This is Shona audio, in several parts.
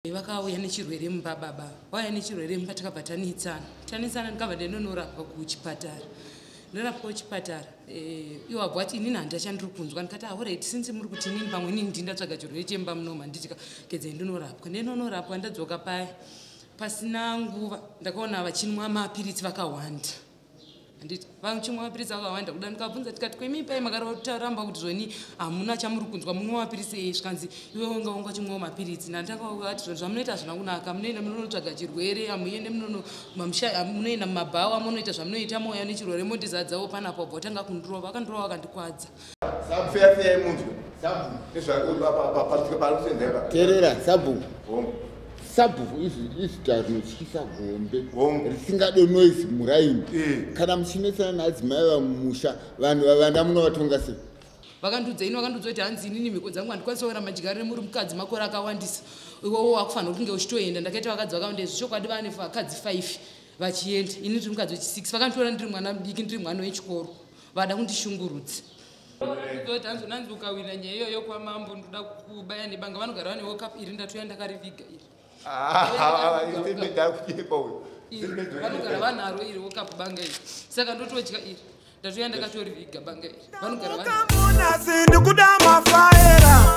Vakauya nechirwere mumba baba vauya nechirwere mumba takabva tanitsana ndikabva ndinonorapwa kuchipatara ndorapwa kuchipatara iwo abva ati inini handachandiri kunzwa ndikati alright since muri kuti inini pamwe inini ndindatsvaga chirwere chemba munoma nditika kedza ndinonorapwa ndinonorapwa ndadzoka paya pasina nguva ndakaona vachinwa mapiritsi vakawanda handiti vachimwa mapiritsi vakawanda kuda ndikabvunza tikati kwemi pai makaramba kuti zvoni hamuna chamuri kunzwa munwa mapiritsi zvikanzi iwe unga ungachimwa mapiritsi ndandakati zvinhu zvamunoita zvina kunaka munoenda munonotsvaga chirwere hamuende munoenda mumabhawa munoita zvamunoita mouya nechirwere mondizadzawo panapo bva watanga kundirova vakandirova vakandikwadza terera sabhu izita rinotyisa gombe risingade noise muraini kana muchinesana nadzimai vamumusha vanhu vavanda munovatonga sei vakandudza ini vakandudza kuti hanzi inini mhiko dzangu handikwanisa kuona majigarire muri mukadzi makore akawandisa iwowo wakufanira kunge uchitoenda ndakaita vakadzi vakaenda zvichokwadi vane vakadzi 5 vachienda ini ndiri mukadzi wechi6 vakanditora ndiri mwana mudiki ndiri mwana wechikoro vada kundishungurudza kuti hanzi unanzi ukawina nyaya iyoyo kwamambo ndoda kubaya nebanga vanogara vane wokup iri ndatoya ndakariviga iri vanogara vanaro iri wokup banga iri saka ndototya iri ndatoya ndakatoriviga banga iri vanogara ndikuda mafaira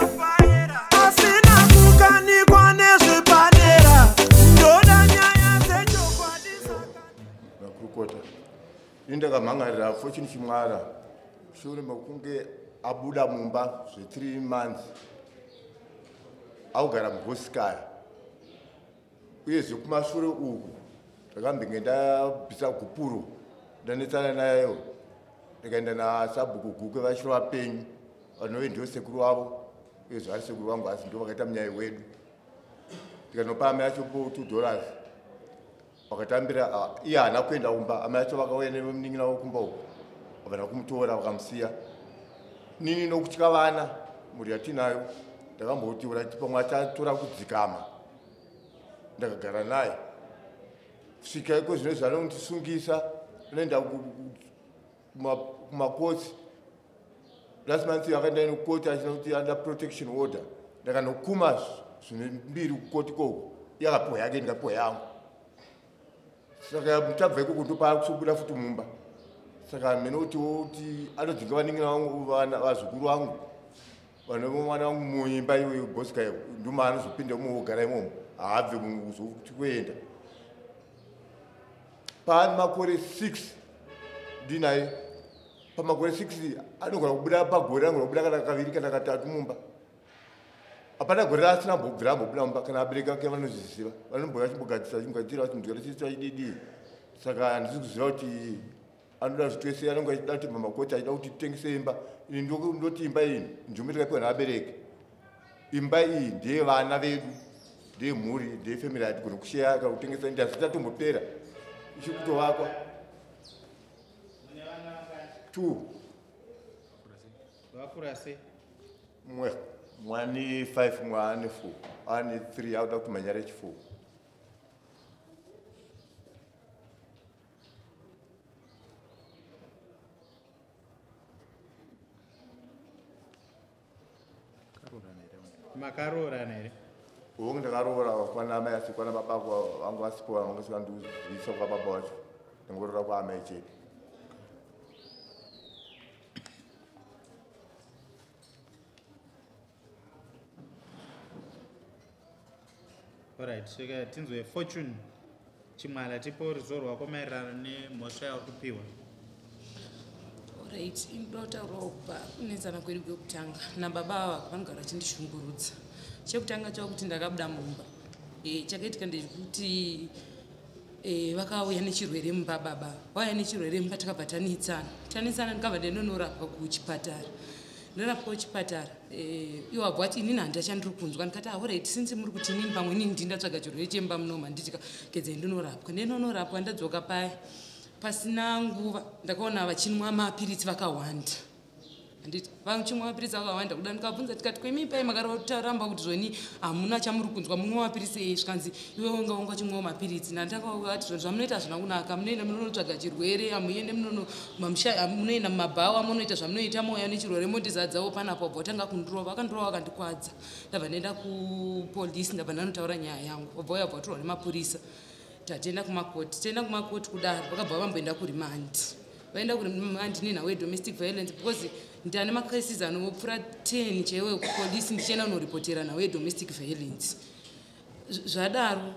asina kukanikwa nezvepadera ndoda nyaya dzechokwadisakurukota ini ndakamhangarira fortune chimwara shure mekunge abuda mumba zve3 months augara mugosikaya uyezve kumashure uku ndakambenge ndabvisa gupuro ndanetsana nayo ndikaenda nasabhuku guke vachiro vapenyu vanove ndio sekuru wavo uyezve ari sekuru vangu asi ndo vakaita munyai wedu ndikanopa amai yacho $2 vakatambira iye haana kuenda kumba amai yacho vakauya nemunin'ina wokumba uku vana kumutora vakamusiya nini nokutya vana muri yatinayo ndakamboti urati pamwe achatora kudzikama ndakagara naye kusvika iko zvino zvanondisungisa anoenda kumakotsi last month akaenda nokoti achina kuti under protection order ndakanokuma zvine 2 kukoti koko iye akapiwa yake ndikapiwa yangu saka tabva ikoko ndopaa kusobuda futi mumba saka mene kuti anodzinga vaningina vangu vazukuru vangu vanove mwana wangu muimba iwe gosika nduma anozopinda muogara imomo haabve kuenda paani makore 6 ndinaye pamakore 6 anogona kubuda pagore anogona kubuda kana kaviri kana katatu mumba hapana gore asina mbobvira ambobuda mumba kana abereka ke vanozviziva vanomboya chimbogadzisa chimugadzira kuti mugare chisi chachididi saka handisi kuziva kuti anoda zvitwese anonge achida kuti mamakoti achida kuti titengese imba ini ndoti imba iyi nzvimbo tikapiwa naabereki imba iyi ndeye vana vedu ndeye mhuri ndeye family hatigona kusheya kana kutengesa ndasi tatombopera ichikutovakwa 2 vakura sei mwani 5 mwane 4 ane 3 auda kuti manyara echi4 makaroorana here onge ndakaroora kwana amai asi kwana baba vangu vasipo vangasika ndizivisa kwababa wacho ndangorora kwaamai chete alright svika tinzwe fortune chimwala tipo ruzivo rwako maererano nemhosva yauri kupiwa right indotaurawo kuba kunetsana kwedu kwekutanga nababa ava vanogara vachindishungurudza chekutanga chakuti ndakabuda mumba chakaitika ndechekuti vakauya nechirwere mumba baba vauya nechirwere mumba takabva tanitsana ndikabva ndinonorapwa kuchipatara ndorapwa kuchipatara iwo abva ati inini handachandiri kunzwa ndikati alright since muri kuti inini pamwe inini ndindatsvaga chirwere chemba munoma nditika kedza ndinonorapwa ndadzoka paya pasina nguva ndakaona vachinwa mapiritsi vakawanda handiti vachimwa mapirisi akawanda kuda ndikabvunza tikati kwemipai makaramba kuti zvoni hamuna chamuri kunzwa mumwe mapirisi ei zvikanzi iwe unga ungachimwawo mapirisi nandakati zvinhu zvamunoita zvina kunaka munoenda munonotsvaga chirwere hamuende munoenda mumabhawa munoita zvamunoita mouya nechirwere mondizadzawo panapo bva watanga kundirova vakandirova vakandikwadza ndabva ndaenda kupolisi ndabva ndanotaura nyaya yangu vabva vayabva vatorwa nemapurisa tatienda kumakoti kudaro vakabva vamboenda kurimandi vaenda kurimandi ninhau yedomestic violence because ndane macases anopfuura 10 chaiwe kupolisi ndichienda kunoripotera nhau yedomestic violence zvadaro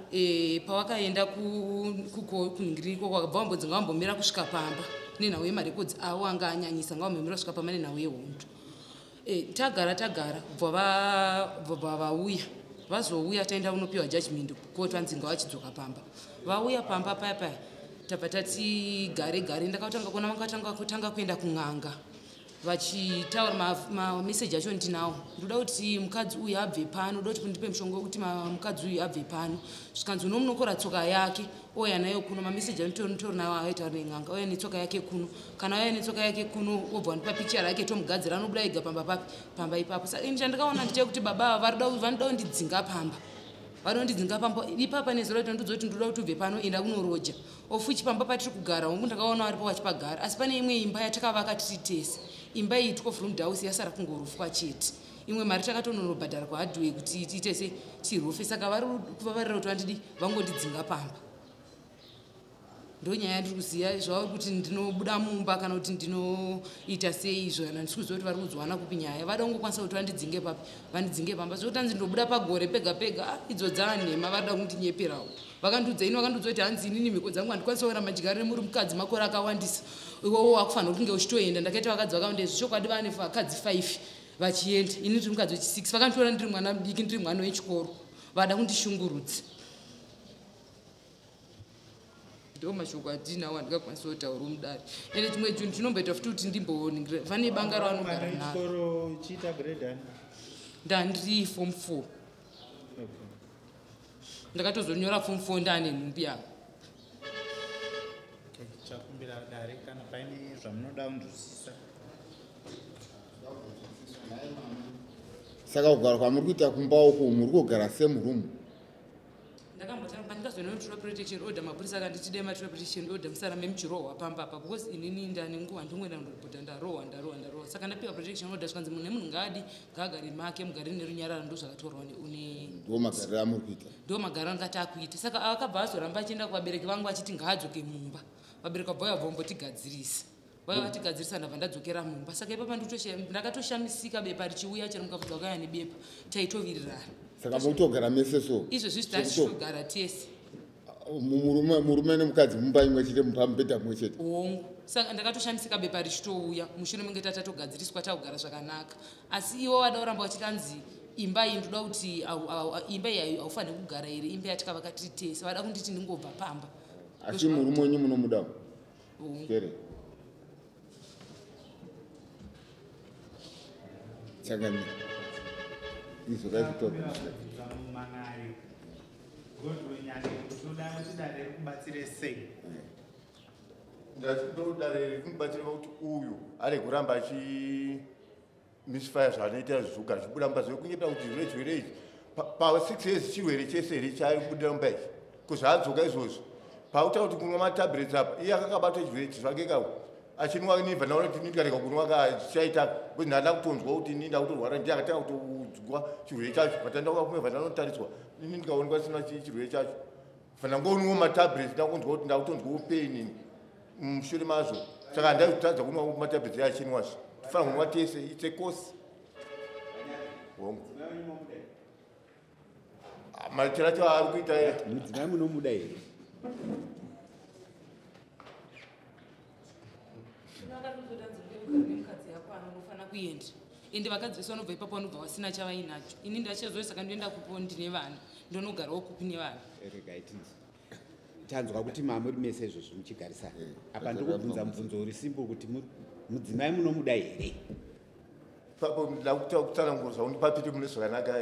pavakaenda kunhingiriko kwakabva vambodzi ngavambomira kusvika pamba nenhau yemarekodzi avo anga anyanyisa ngavambomira kusvika pamba nenhau yehondo tagara bva vauya vazouya taenda kunopiwa judgment court vanzinga vachidzoka pamba vauya pamba paya tabva tati gare ndakatanga kuona vakatanga kuenda kun'anga vachitaura mameseji acho ndinawo ndoda kuti mukadzi uyu abve pano ndoda kuti ndipe mushonga wekuti mukadzi uyu abve pano zvikanzi unomunokora tsoka yake oya nayo kuno mameseji anotori nawo aitaura nen'anga oya netsoka yake kuno kana oya netsoka yake kuno obva vandipa pichara yake tomugadzira anobuda ega pamba ipapo saka ini chandakaona ndechekuti baba vanoda kundidzinga pamba vanondidzinga pamba ipapa nezero kuti ndodzoti ndoda kuti ubve pano enda kunoroja ofuchi pamba patiri kugara hongu ndakaona varipo vachipagara asi pane imwe imba yatakavaka tiri tese imba iyi tikofurum house yasara kungorufwa chete imwe mari takatononobhadhara kuhardway kuti titese tirufe saka vari kuvavarira kuti vandidi vangondidzinga pamba ndonyaya yandiri kuziva zvavo kuti ndinobuda mumba kana kuti ndinoita sei izvo ana ndisikuziva kuti vari kuzwana kupi nyaya vada kungokwanisa kuti vandidzinge papi vandidzinge pamba zvokuti hanzi ndobuda pagore pega pega idzo dzanhema varida kundinyeperawo vakandiudza kuti hanzi inini mhiko dzangu handikwanisa kuramba ndigarire muri mukadzi makore akawandisa iwowo wakufanira kunge uchitoenda ndakaita vakadzi vakawanda izvi chokwadi vane vakadzi 5 vachienda ini ndiri mukadzi wechi6 vakanditora ndiri mwana mudiki ndiri mwana wechikoro vada kundishungurudza ndo mashoko atinawo handingakwanisa kutaura mudare ende chimwe chinhu chinomboita futi kuti ndimboningira vane banga ravanogara naro ndandiri form 4 ndakatozonyora form 4 ndane nhumbi yavo chakumbira dare kana paine zvamunoda kunzwisisa saka kugara kwamuri kuita kumba uko muri kugara semurumu ndakambotanga ndikazonotora protection order mapurisa akanditide protection order musarambe muchirohwa pamba apa because inini ndane nguva ndingoenda kundoripota ndarohwa saka ndapiwa protection order zvikanzi munhu nemunhu ngaadi ngaagari make mugari nerunyararo ndo zvakatorwa ndo magariro amuri kuita ndo magariro angati akuita saka akabva azoramba achienda kuvabereki vangu achiti ngaadzoke mumba vabereki vabva vabva vambotigadzirisa vaya vatigadzirisa ndabva ndadzokera mumba saka ipapa ndakatoshamisika bepa richiuya chero mukabvudza vakaya nebepa taitovirirana saka mutogara mese so izvozvi zvitatitogara tese murume nemukadzi mumba imwe chete pamubhedha mumwe chete hongu saka ndakatoshamisika bepa richitouya mushure menge tatatogadziriswa tagara zvakanaka asi ivo vada kuramba vachitanzi imba iyi ndoda kuti imba iyi haufaniri kugara here imba yatakavaka tiri tese vada kunditi ndingobva pamba asi murume wenyu munomudawo kere chakani izvo ndatodarere kumubatsira kuti uyu ari kuramba achimisfaya zvaanoita zvizuka zvibuda mumba zvekunyepera kuti zvirwere izvi pa6 years chirwere chese here chari kubudira mumba ichi kuzvaadzoka izvozvo pautaura kuti kunwa matablets apa iye akakabatwa chirwere chizvake kako achinwa nibva naona kuti ndikareka kunwa kachichaitaka kuti ndanda kutonzwa kuti ini ndakutorwara ndi akatanga kutonzwa chirwere chacho patandauka kumwe ndanotariswa ini ndikaonekwa sina chirwere chacho fanira ngonwa matablets ndakunzwa kuti ndakutonzwa upeni mushure mazvo saka ndaitadza kunwa matablets achinwazvo tifanira kunwa tese itsekosi hongu maitiro acho ari kuita mudzimai munomuda here mukadzi yako anofanira kuenda ende vakadzi vese vanobva ipapo vanobva vasina chavainacho ini ndachezoi saka ndoenda kupo ndine vana ndonogarawo kupi nevana regaitinzi tanzwa kuti mamuri mese izvozvo muchigarisana apa ndikubvunza mubvunzo uri simple kuti mudzimai munomuda here papo ndakuta kutsanangurwa kuti papiti mune zvakanaka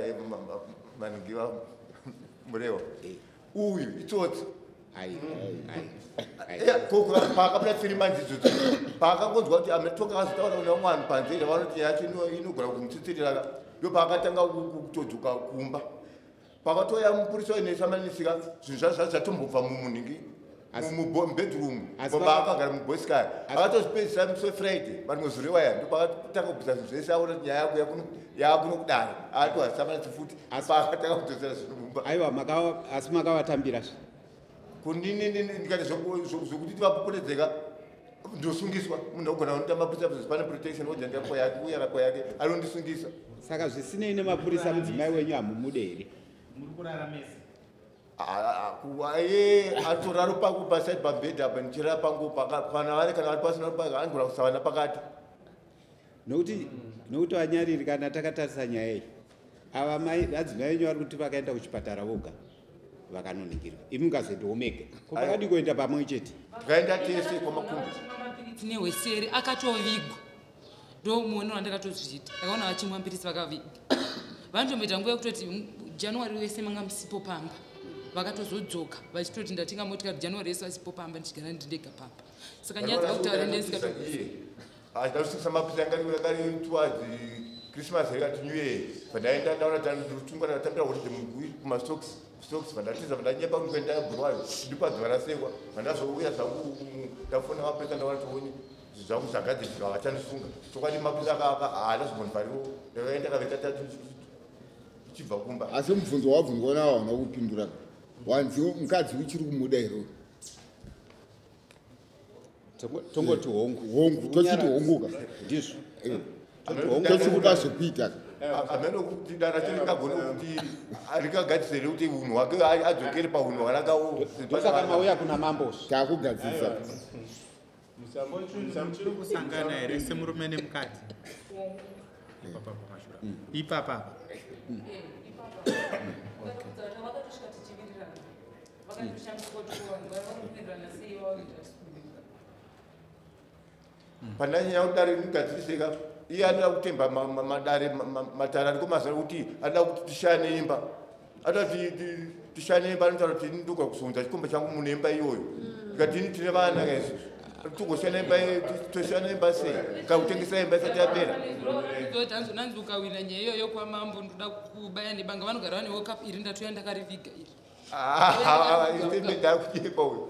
maningi murehwa uyu itsotsi pakapita 3 months idzodzo paakangonzwa kuti ametoka akazotaura kuna mwana panze vanoti yacho inogona kumutsitsirira ndo paakatanga kutodzoka kumba pakatoya mupurisa inesamanisika zvinhu zvatombobva mumunhingi mubedroom ngoba akagara muboyskaya akatozipedzisa friday vanozorewaya ndo pakatanga kubvisa zvinhu zvese aona kuti nyaya yako yakuno kudara atohasamanisi futi paakatanga kutodzera zvinhu mumba aiwa asi makavatambirazve kunini ndikati zvokuti tivapoporedzeka ndosungiswa munhu ogona kunotamba mapurisa pane protection ojanda uyakwa yake anondisungisa saka zvisinei nemapurisa mudzimai wenyu hamumude here muri kuraramisa aye atoraro pangu paside pabhedhi apa ndichirara pangu kana vari pasina angona kusavana pakati nokuti vanyariri kana takatarisa nyaya iyi ava madzimai venyu vari kuti vakaenda kuchipatara voga vakanoningirwa imi mukazoenda omega ko vakadi kuenda pamwe chete tikaenda tese kwamakumbi nehweseri akatovigwa ndomuono wandakatozviita ndakaona vachimwa mbirisi vakavigwa vanotomboita nguva yekutoti january wese manga musipo pamba vakatozodzoka vachitoti ndatenga motikari january yese vasipo pamba ndichigara ndindega pamba saka nyaya dzakutaura ndesikaasisa mapisa angari towards christmas rekati new year pandaenda ndaona tandotungwa ndatambira kuti mugui kumastocks vandatiza vandanyemba kuenda burwayo ndipadziva rasekwa vandazouya zvangu ndafona mapesa ndaona tooni zvangu zvagadzirika vachandisunga tokwadi mapisa haana zvimonivariwo ndakaenda kavetata chibva kumba asi mubvunzo wabvunzwa nawo hauna kupindura wanzi mukadzi uchiri kumuda iro tongoti hongu tochiti honguka ndizvo tochikuda zvekuita amene kuti dara chingagone kuti rikagadzisire kuti unhu hwake adzokere paunhu hwakanakawo ndosaka mauya kuna mambos takugadzisa muri kusangana here semurume nemukadzi ipapa pandanyanya kudare kugadziriseka iye anoda kutemba madare matara ariko mazara kuti anoda kuti tishane imba anoda tishane imba anotaura kuti ndogona kuzonza chikomba changu mune imba iyoyo ikatini tine vana kaizvo togoshana imba toshana imba sei kakutengesa imba isati yapera hanzonanzi ukawina nyaya iyoyo kwamambo ndoda kubaya nebanga vanogara vane wokup iri ndatoya ndakariviga iri isemedakuyekwa uyo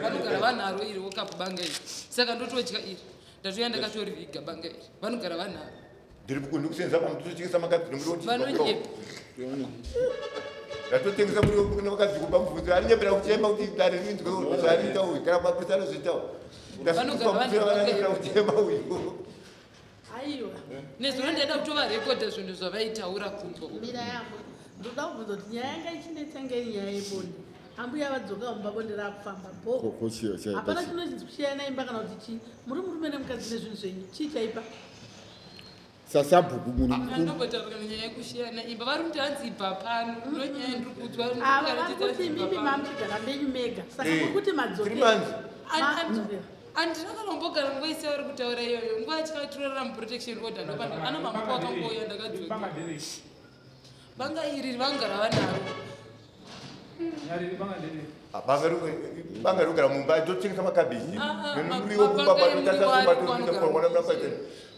vanogara vanharo iri wokup banga iri saka ndotodya iri ndatoya ndakatoriviga banga iri vanogara vanharo ndiri ndikusenza pamutochekesa makadziro vanonyepa ndatotengesa kune vakadzi kupa mubvunzo arinyepera kuchema kuti dare rinzwe zvaariita uyu kana mapurisa anozviitawo ndasupamuvira kuchema uyu aiwa nezvino ndaida kutovarekodha zvinhu zvavaitaura kumbo mira yangu ndoda kubvunza kuti nyaya yanga ichinetsa ngei nyaya yebonde ambuya vadzoka mumba bonde rakufamba bho hapana chinokusiyana imba kana kuti chii muri murume nemukadzi nezvinhu zvenyu chii chaipa sasabhuku munhu andombotaura nyaya yekusiyana imba vari kuti hanzi ibva pano ndonyaya ndiri kudzwa ava varikuti mimi mamuchigara menyu mega saka kurikuti madzokera handina kanombogara nguva isi vari kutaura iyoyo nguva yachikatorera muprotection order ndopanda ana mamako akamboya ndakadzoka banga iri vangara vanaro banga rogara mumba totengesa makabhiji nemuriwo kumba patotasaombaoaaaaaaa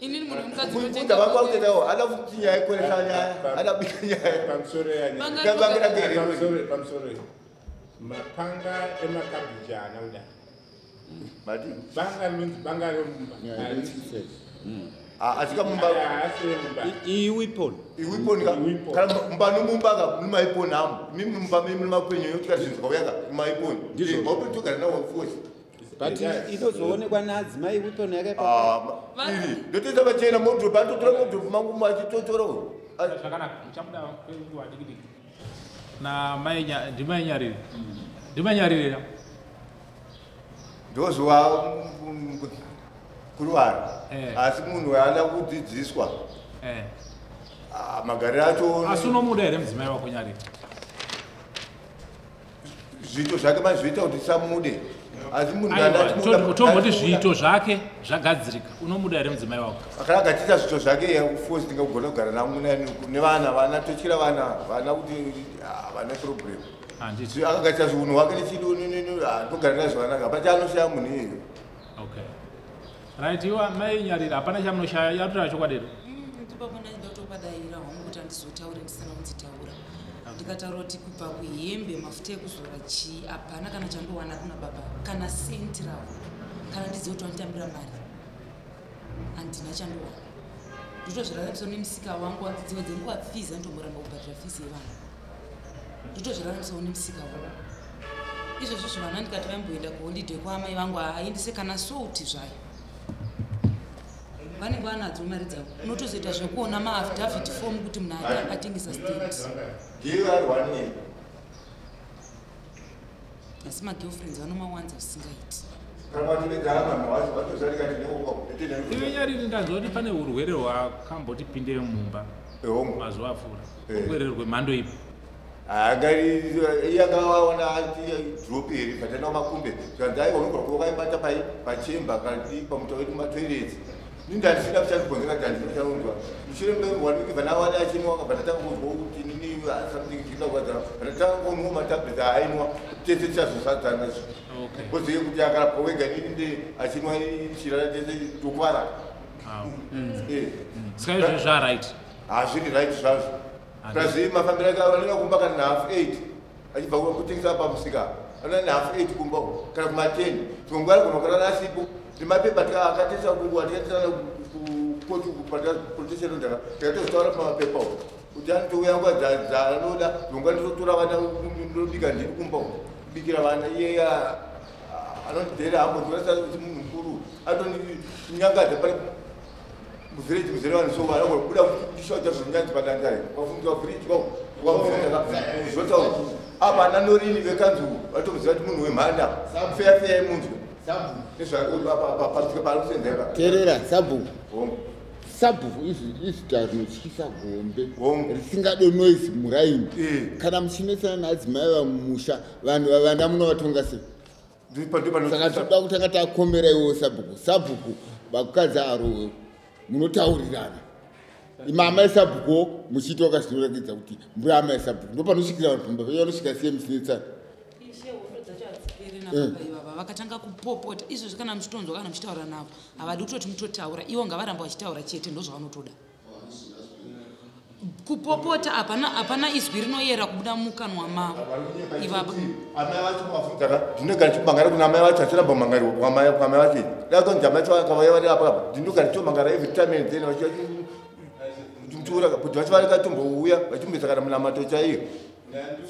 inini munhu mukadzi vangautetawo ada kuti nyaya ikoresa nyaya ada bika nyaya pamusoro mapanga emakabhiji haana kudai banga rinonzi banga remumba asika mumba iwipon kana mumba nomumba numaiponi hamo mimi mumba mimi numakwenyu yotikazvinzwa uyaka numaiponi mautotogara nawo fuosi but inozoonekwa naadzimai wipon iri ndotoita vachena modhopu atotora modhopu mangu machitotorawo zvakanaka uchamuda kwenguva diki na ndimainyarire ndimainyarire ndozuva kurwara asi munhu aada kudzidziswa magariro acho asi unomuda here mudzimai wako nyarire zvito zvake mazvita kuti samude asi munhu utomboti zviito zvake zvagadzirika unomuda here mudzimai wako akagadzirisa zvito zvake yakufosi tingagona kugara nevana vana totyira vana kuti havana problem akagadzirisa zviunhu wake nechido togara nazvo vanaka hapana chaanoshaya munhu iyeyo okay right iwa mai Nyarira hapana chamunoshaya yatotaura chokwadi ndipapona ndotopadaira hwangu kuti handizotaure ndisina kunzitaura ndikataura kuti kubva kuhembe mafuta ekuzora chii hapana kana chandowana kuna baba kana senti ravo kana ndizive kuti wanditambira mari handina chandowana ndotozviraramisa nemusika wangu wandidziwe dzenguva fizi andomboramba kubhadhira fizi yevanhu ndotozviraramisa nemusika wangu izvozvo zvivana ndikati vaimboenda kuholidhe kwaamai vangu aendise kana souti zvayo vanenge vanadzo mari dzavo unotozoita zvekuona maafidavhit form kuti munhu atengesa state asi magirlfriends vanomawanza zvisingaiti iwe Nyariri ndanzwa kuti pane urwere hwakambotipinde mumba mazuva apfuura urwere rwemhando ipi yakaona droperi patana makumbe zvanzaivaunogwakaibata pachemba kati pamutauri matoireti ndandisina kuchazibhonzera ndandinochaunzwa mushure mewaniki vanawana achinwa vanatanga kuzwa kuti nini something chinokwadzana vanatanga kunwa matablets ainwa tese tichazosadzanazvo kozoye kuti akarapwa wega nini achinwa chirara tese tokwara saka izvo zvaright hazviri right zvazvo prazii mafambiro ake anonga kumba kana na8 achibva kutengesa pamusika anona na8 kumba kana kuma10 tongo ari kunokana nasipo mapepa akatesa kuatikatisana kuprotection tikatozotaura pamapepa kuti anitouya nguva dzanoda tonga nditotora vana ndobika ndiri kumba kubikira vana iye anondidhera hambondiorasa kuti munhu mukuru atonyangadza pari muvhireji muzere vanhu so vana kubuda kutishauta zvinyanzi padandare vafungiwa vhireji zvotaura apa nanorini vekanzu vatomuziva kuti munhu wemhanda feya yemunzwe terera sabhuku izvita rinotyisa gombe risingade noise muraini kana muchinesana neadzimai vamusha vanhu vavanda munovatonga sei saka toda kutanga takomera iwo sabhuku vakukadzi aro munotaurirana imamai sabhukuwo muchiitoka zvinorakidza kuti mbura amai sabhuku ndopanosvikira vanhu pamba vanosvika siye musinetsana ivava vakatanga kupopota izvozvi kana muchitonzwa kana muchitaura navo havadi kutoti mutotaura ivo ngavaramba vachitaura chete ndozvavanotoda kupopota hapana izwi rinoyera kubuda mukanwa mavo ivava amai vacho mavunzaka ndinogara chimangara kuna amai vacho achiramba mangari kwamai vacho dakonzi amai vacho akavaya vari apa ndinogara chomangara every time and then vachimutura kuti vacho varikatombouya vachimboisa kana munamato chaiyo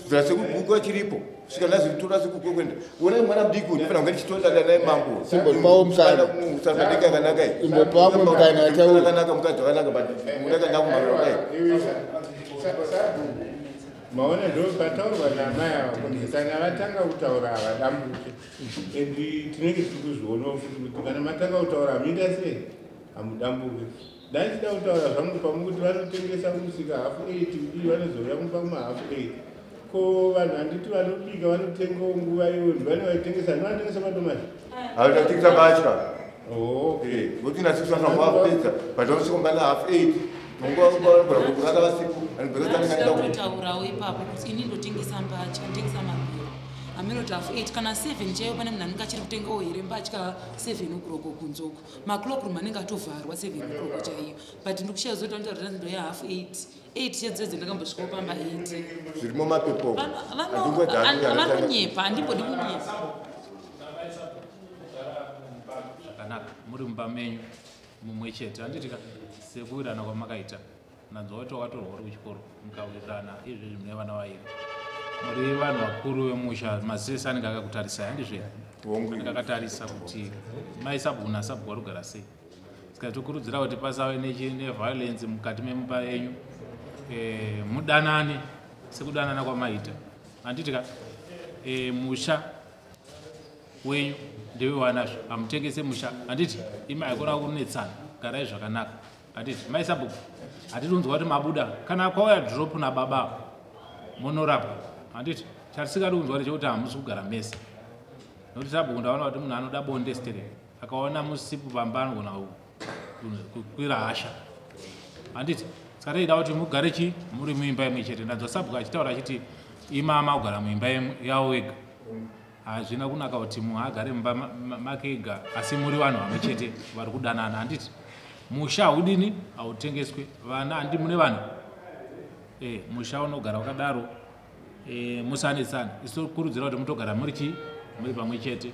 zvira sekubhuku achiripo svika nazvitora sekukwenda ona mwana mudiki unofana kunge ndichitondana naye mangu simbopawo mukana musadeka yakanaka imbopawo mukana akanaka mukadzi wakanaka but unakanda kumarira kudai maona ndopataurwa namai ava kuti kana vatanga kutaura havadambuke endi tinenge tiri kuzvionawo futi kuti kana matanga kutaura hamuita sei hamudambuke dachida kutaura zvangu pamwe kuti vanotengesa kumusika hafu 8 ii vanozouya kumba kumahafu 8 ko vanhu handiti vanobika vanotengawo nguva iyo ndivane vaitengesa ndivanotengesa matomati avatengesa batya kuti nasikusanavapedza but vanosvikombana hafu 8 totaurawo ipapo kuti ini ndotengesa mbatya ndotengesa mabhero aminoti hafu 8 kana 7 chaiyo pane munhu anenge achiri kutengawo here mbatya 7 o'clock kunzoko maclockroom anenge atovharwa 7 o'clock chaiyo but ndikushaya zoti vanotaura nzindo yahafu 8 chedzedze ndakambosvikawo pamba 8 zvirimo mapepo vanonyepa handibodi kunyepa zvakanaka muri mumba menyu mumwe chete handitika sekuwirana kwamakaita nanzwa kuti watorwa uri kuchikoro mukawirirana izvezvi mune vana vairi muri vanhu vakuru vemusha mazese anenge akakutarisai handizvera anenge akatarisa kuti maisabhuku nasabhuku vari kugara sei saka tokurudzira kuti pasave neviolence mukati memumba yenyu mudanane sekudanana kwamaita handitika musha wenyu ndewewanazvo hamutengese musha handiti imi aikona kunetsana garai zvakanaka handiti maisabhuku hatitonzwa kuti mabuda kana kwauya drop nababa munorapa handiti chatisingadi kunzwa ndechekuti hamusi kugara mese nokuti sabhuku ndaona kuti munhu anoda bonde stere akaona musipu pamba anogona kukwira hasha handiti saka teida kuti mugare chi muri muimba imwe chete. Ndanzwa sabhuku achitaura achiti imama kugara muimba yawo wega hazvina kunaka kuti munhu agare mumba make ega asi muri vanhu vamwe chete vari kudanana. Handiti musha haudini hautengeswe vana handi mune vanhu musha unogara wakadaro musanetsana. Isu kurudzira kuti mutogara muri chi muri pamwe chete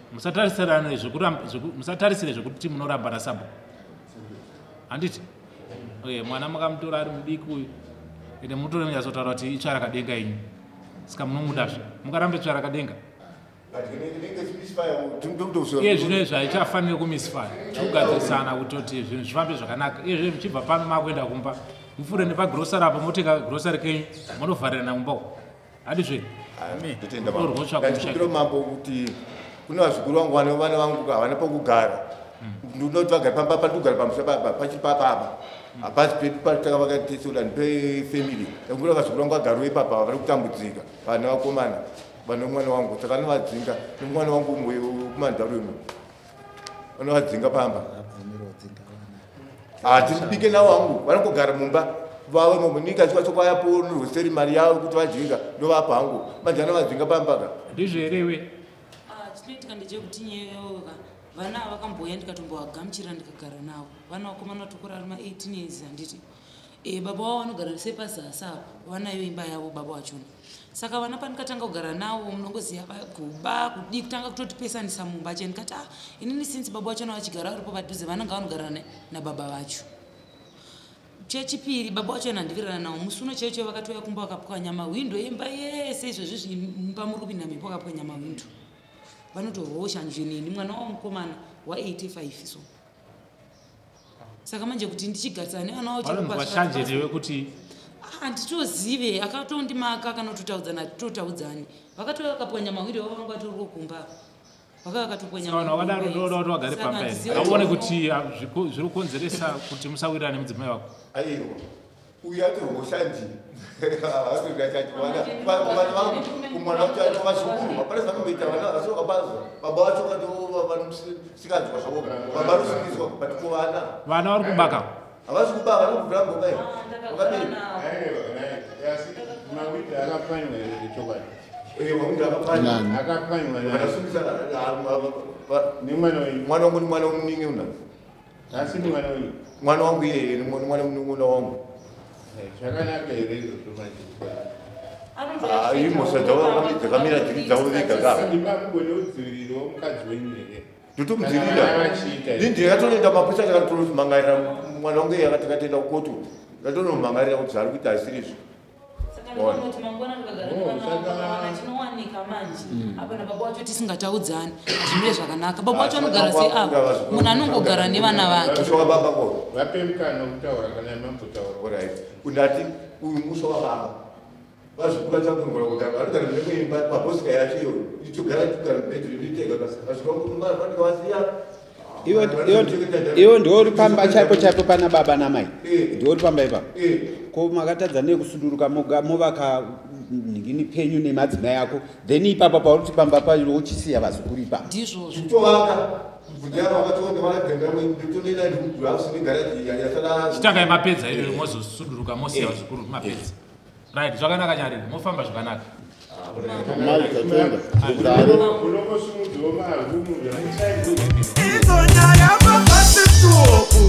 musatarisire zvekuti munorambana sabhuku. Handiti mwana makamutora ari mudiki uyu ende mutore munyatsotaura kuti itsva rakadenga inyu saka munomudazve mukarambe tsva rakadenga iye zvino izvi haichafanire kumisfaya tikugadzirisana kutoti zvinhu zvifambe zvakanaka. Iyezve muchibva pano makuenda kumba mupfuure nepagirosari apo motenga girosari kenyu monovharirana mumba uko handizve orwotsvakumushairo mambo kuti kune vazukuru vangu vane vana vangu havana pokugara ndinoti vagare pamba pandogara pamusha pachipapapa hapasi pedu patakavakatesolani pefamily ngura vazukuru vangu vagarowe papa vari kutambudzika vana vakomana vane mwana wangu saka anovadzinga nemwana wangu kumanzaro imo anovadzinga pamba hatibike navo vangu vanongogara mumba vavamunika chikwachokwaapo norweseri mari yavo kuti vajinga ndovapa hangu manje anovadzinga pambaka ndizvo herewe chinoitika ndechekuti nyeyoka vana vakamboya ndikatomboagamuchira ndikagara navo vana vakomana vatokura ari ma18 years handiti baba wavo vanogara sepazasi apo vanayo imba yavo baba wachona saka vana pandikatanga kugara navo munongoziva vaguba kudi kutanga kutotipesanisa mumba che ndikati inini sinzi baba wachona vachigara varipo padhuze vananga vanogara nababa vacho. Chechipiri baba wacho nandivirana nawo musuno checho vakatoya kumba vakapwanya mawindo emba yese izvozvi mumba muri kupinda mhepo vakapwanya mawindo vanotohosha njenini mwana wavo mukomana wa85 so saka manje kuti ndichigarisana nevana vachovashanjerewe kuti handitozive akatondimaka kana kutotaudzana totaudzani vakatoya vakapwanya mawindo vavo vanga vatori kumba vakadaro vagare pamba here aone kuti zviri kukonzeresa kuti musawirirane mudzimai wako aiwa uyu atorwoshanji kumwana wacho vazukuru hapana zvanoita vana vasokabaza baba vacho vanosikadzwa zvavo baba anosikiswa batiko vana vari kubaka havasi kubaka vanokubvira mbokai mawita akapwanywa chokwadi mwana wangu ni mwana uningi una asi ni mwana uyu mwana wangu yeye ni mwana uningi wangu zvakanaka here zvotomaji iyi musadza dzakamira dziri dzavo vega kavambone udziviriro mukadzi wenyu here ndotomudzirira ndindikatoenda maposa takatomangarira mwana wangu yeye akatakatenda kukotu ndatonomhangarira kuti zvari kuita asirizvo chinowanika manje apa nababa wacho tisingataudzani zvimire zvakanaka. Baba wacho anogara seavo munhu anongogara nevana vake vape mukana wekutaura kana mambotaura undati uyu muso wababa vazvikura chakunoaaaimba mabhosika yacho iyo itogara bedroomtega vasvikavanenge vasiya iwo ndiori pamba chaipo chaipo pana baba namai ndiori pamba ipapo ko makatadza nekusunduruka movaka nhingini penyu nemadzimai ako then ipapa pauri kuti pamba pacho uchisiya vazukuru ipapo ndizvozvotovaka chitanga mapedza iyo mozosunduruka mosiya vazukuru mapedza right zvakanaka nyariri mofamba zvakanaka Izonyaya mabasi tuoku